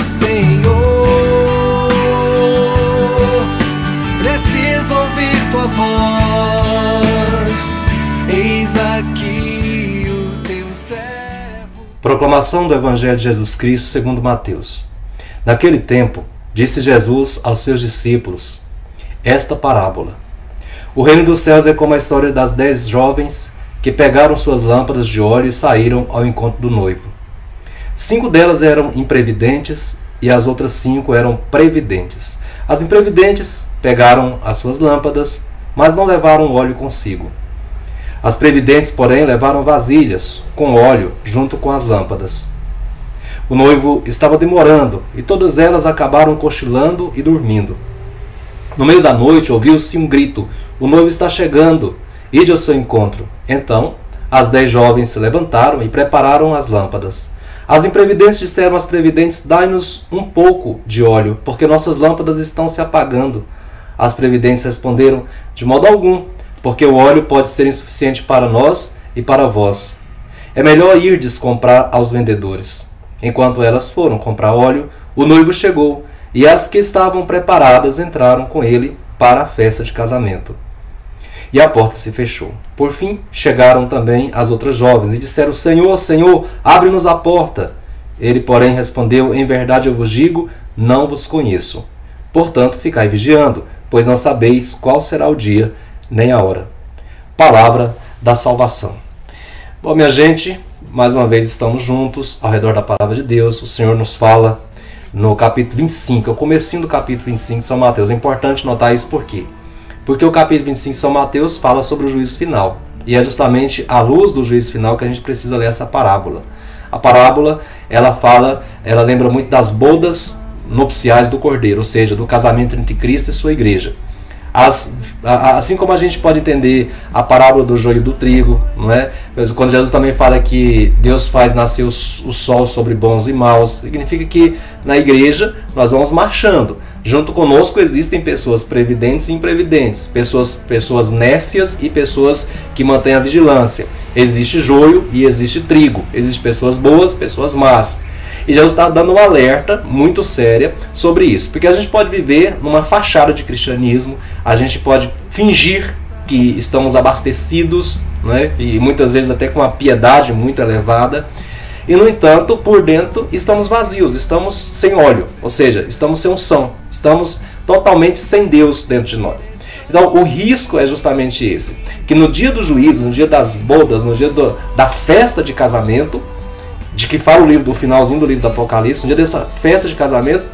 Senhor, preciso ouvir tua voz. Eis aqui o teu servo. Proclamação do Evangelho de Jesus Cristo segundo Mateus. Naquele tempo, disse Jesus aos seus discípulos esta parábola: o reino dos céus é como a história das 10 jovens que pegaram suas lâmpadas de óleo e saíram ao encontro do noivo. 5 delas eram imprevidentes e as outras 5 eram previdentes. As imprevidentes pegaram as suas lâmpadas, mas não levaram óleo consigo. As previdentes, porém, levaram vasilhas com óleo junto com as lâmpadas. O noivo estava demorando e todas elas acabaram cochilando e dormindo. No meio da noite ouviu-se um grito: o noivo está chegando, ide ao seu encontro. Então as 10 jovens se levantaram e prepararam as lâmpadas. As imprevidentes disseram às previdentes: dai-nos um pouco de óleo, porque nossas lâmpadas estão se apagando. As previdentes responderam: de modo algum, porque o óleo pode ser insuficiente para nós e para vós. É melhor irdes comprar aos vendedores. Enquanto elas foram comprar óleo, o noivo chegou, e as que estavam preparadas entraram com ele para a festa de casamento. E a porta se fechou. Por fim, chegaram também as outras jovens e disseram: Senhor, Senhor, abre-nos a porta. Ele, porém, respondeu: em verdade eu vos digo, não vos conheço. Portanto, ficai vigiando, pois não sabeis qual será o dia nem a hora. Palavra da salvação. Bom, minha gente, mais uma vez estamos juntos ao redor da palavra de Deus. O Senhor nos fala no capítulo 25, é o comecinho do capítulo 25 de São Mateus. É importante notar isso por quê? Porque o capítulo 25 de São Mateus fala sobre o juízo final. E é justamente à luz do juízo final que a gente precisa ler essa parábola. A parábola, ela lembra muito das bodas nupciais do Cordeiro, ou seja, do casamento entre Cristo e sua igreja. Assim como a gente pode entender a parábola do joio e do trigo, não é? Quando Jesus também fala que Deus faz nascer o sol sobre bons e maus, significa que na igreja nós vamos marchando. Junto conosco existem pessoas previdentes e imprevidentes, pessoas nécias e pessoas que mantêm a vigilância. Existe joio e existe trigo, existem pessoas boas, pessoas más. E Jesus está dando um alerta muito sério sobre isso. Porque a gente pode viver numa fachada de cristianismo, a gente pode fingir que estamos abastecidos, né? E muitas vezes até com uma piedade muito elevada. E, no entanto, por dentro estamos vazios, estamos sem óleo, ou seja, estamos sem unção, estamos totalmente sem Deus dentro de nós. Então, o risco é justamente esse, que no dia do juízo, no dia das bodas, no dia da festa de casamento, de que fala o finalzinho do livro do Apocalipse, no dia dessa festa de casamento,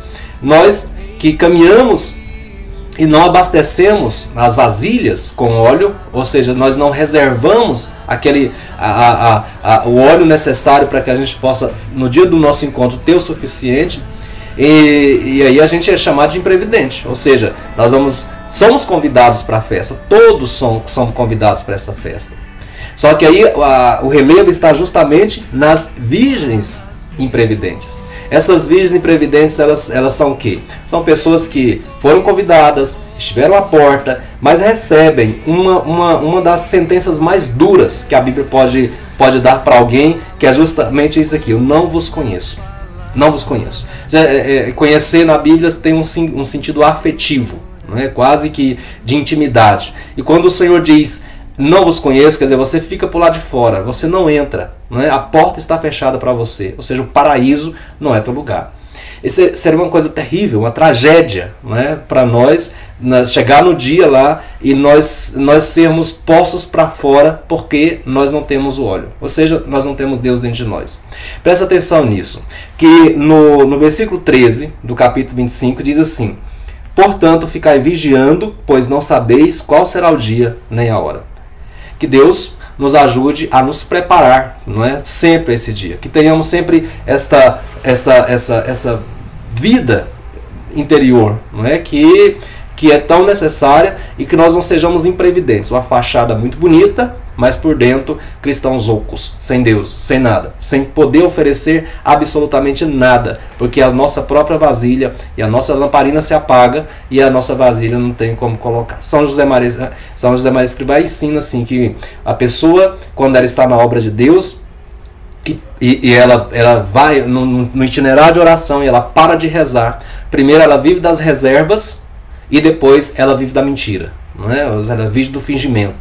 nós que caminhamos e não abastecemos as vasilhas com óleo, ou seja, nós não reservamos o óleo necessário para que a gente possa, no dia do nosso encontro, ter o suficiente, e aí a gente é chamado de imprevidente, ou seja, somos convidados para a festa, todos são convidados para essa festa. Só que aí o relevo está justamente nas virgens imprevidentes. Essas virgens imprevidentes, elas são o quê? São pessoas que foram convidadas, estiveram à porta, mas recebem uma das sentenças mais duras que a Bíblia pode dar para alguém, que é justamente isso aqui: eu não vos conheço. Não vos conheço. Conhecer na Bíblia tem um sentido afetivo, não é? Quase que de intimidade. E quando o Senhor diz não vos conheço, quer dizer, você fica por lá de fora, você não entra, não é? A porta está fechada para você, ou seja, o paraíso não é teu lugar. Isso seria uma coisa terrível, uma tragédia, não é? Para nós chegar no dia lá e nós sermos postos para fora porque nós não temos o óleo, ou seja, nós não temos Deus dentro de nós. Presta atenção nisso, que no versículo 13 do capítulo 25 diz assim: portanto, ficai vigiando, pois não sabeis qual será o dia nem a hora. Que Deus nos ajude a nos preparar, não é? Sempre a esse dia. Que tenhamos sempre essa vida interior, não é? Que é tão necessária, e que nós não sejamos imprevidentes. Uma fachada muito bonita, mas por dentro cristãos ocos, sem Deus, sem nada, sem poder oferecer absolutamente nada, porque a nossa própria vasilha e a nossa lamparina se apaga e a nossa vasilha não tem como colocar. São José Maria Escrivá ensina assim que a pessoa, quando ela está na obra de Deus, e ela vai no itinerário de oração e ela para de rezar. Primeiro ela vive das reservas e depois ela vive da mentira. Não é? Ela vive do fingimento.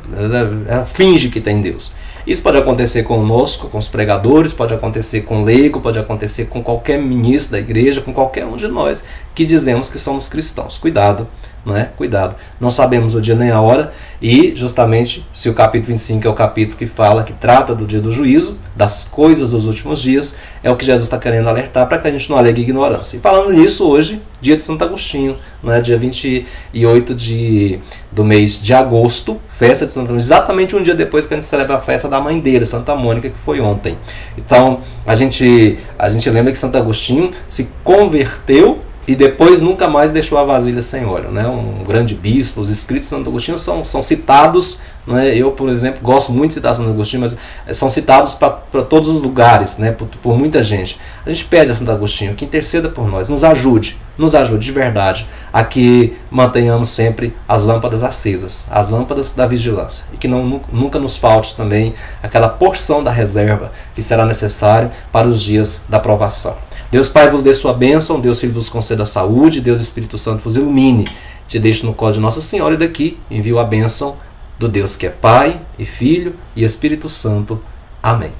Ela finge que tem Deus. Isso pode acontecer conosco, com os pregadores, pode acontecer com o leigo, pode acontecer com qualquer ministro da igreja, com qualquer um de nós que dizemos que somos cristãos. Cuidado, não é? Cuidado. Não sabemos o dia nem a hora, e justamente se o capítulo 25 é o capítulo que fala, que trata do dia do juízo, das coisas dos últimos dias, é o que Jesus está querendo alertar para que a gente não alegue ignorância. E falando nisso, hoje, dia de Santo Agostinho, não é? Dia 28 do mês de agosto, festa de Santo Agostinho, exatamente um dia depois que a gente celebra a festa da mãe dele, Santa Mônica, que foi ontem. Então, a gente lembra que Santo Agostinho se converteu e depois nunca mais deixou a vasilha sem óleo, né? Um grande bispo. Os escritos de Santo Agostinho são citados, né? Eu, por exemplo, gosto muito de citar Santo Agostinho, mas são citados para todos os lugares, né? Por muita gente. A gente pede a Santo Agostinho que interceda por nós, nos ajude de verdade a que mantenhamos sempre as lâmpadas acesas, as lâmpadas da vigilância, e que nunca nos falte também aquela porção da reserva que será necessário para os dias da provação. Deus Pai vos dê sua bênção, Deus Filho vos conceda saúde, Deus Espírito Santo vos ilumine, te deixe no colo de Nossa Senhora, e daqui envio a bênção do Deus que é Pai e Filho e Espírito Santo. Amém.